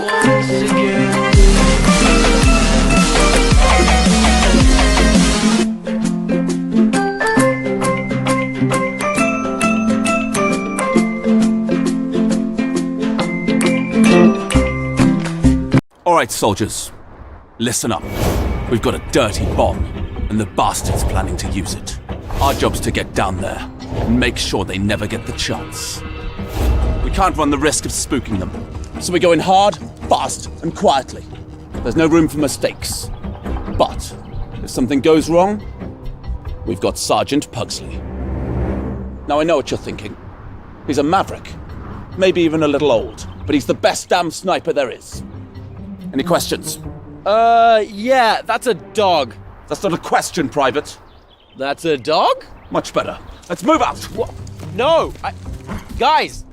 once again. Alright, soldiers. Listen up. We've got a dirty bomb, and the bastard's planning to use it. Our job's to get down there, and make sure they never get the chance. We can't run the risk of spooking them, so we go in hard, fast, and quietly. There's no room for mistakes. But, if something goes wrong, we've got Sergeant Pugsley. Now I know what you're thinking. He's a maverick. Maybe even a little old, but he's the best damn sniper there is. Any questions? Yeah, that's a dog. That's not a question, Private. That's a dog? Much better. Let's move out! What? No! Guys!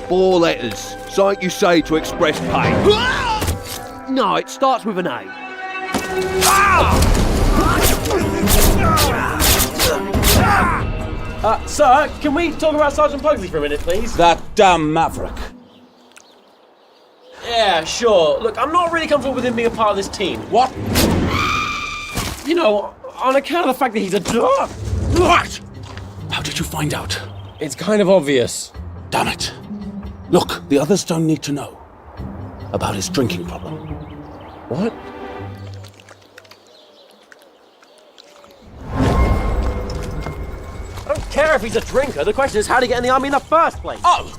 4 letters. Something you say to express pain. No, it starts with an A. Sir, can we talk about Sergeant Pugsley for a minute, please? That damn maverick. Yeah, sure. Look, I'm not really comfortable with him being a part of this team. What? You know, on account of the fact that he's a dog. What? How did you find out? It's kind of obvious. Damn it. Look, the others don't need to know about his drinking problem. What? I don't care if he's a drinker. The question is how to get in the army in the first place. Oh!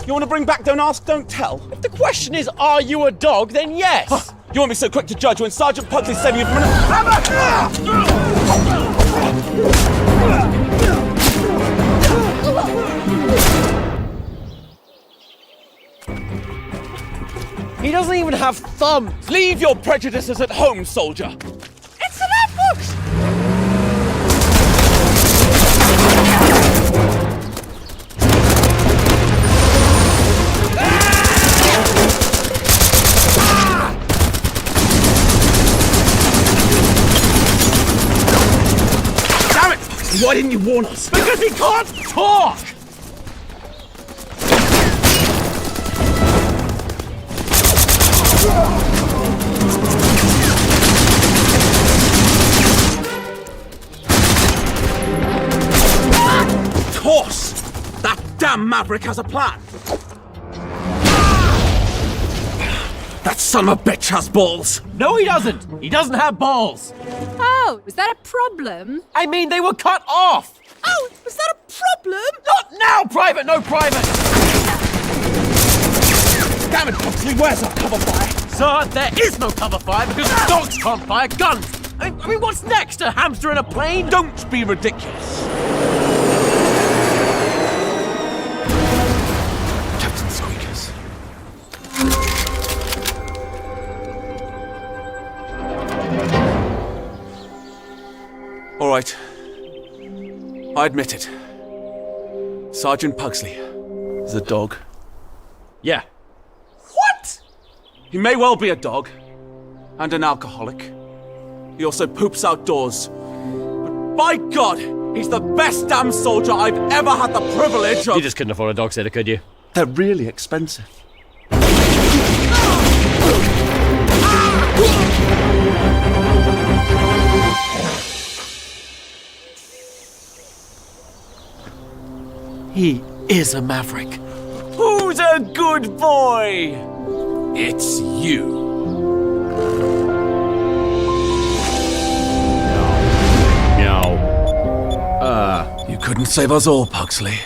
You want to bring back Don't Ask, Don't Tell? If the question is, are you a dog, then yes. Huh. You won't be so quick to judge when Sergeant Pugsley's saving you from He doesn't even have thumbs. Leave your prejudices at home, soldier. It's an fox. Damn it! Why didn't you warn us? Because he can't talk! Of course! That damn maverick has a plan! That son of a bitch has balls! No, he doesn't! He doesn't have balls! Oh, is that a problem? I mean, they were cut off! Oh, was that a problem? Not now, Private! No, Private! Damn it, Pugsley, where's our cover fire? Sir, there is no cover fire because dogs can't fire guns! I mean, what's next? A hamster in a plane? Don't be ridiculous! Captain Squeakers. All right. I admit it. Sergeant Pugsley is a dog. Yeah. What? He may well be a dog and an alcoholic. He also poops outdoors. But by God, he's the best damn soldier I've ever had the privilege of. You just couldn't afford a dog sitter, could you? They're really expensive. He is a maverick. Who's a good boy? It's you. No. You couldn't save us all, Pugsley.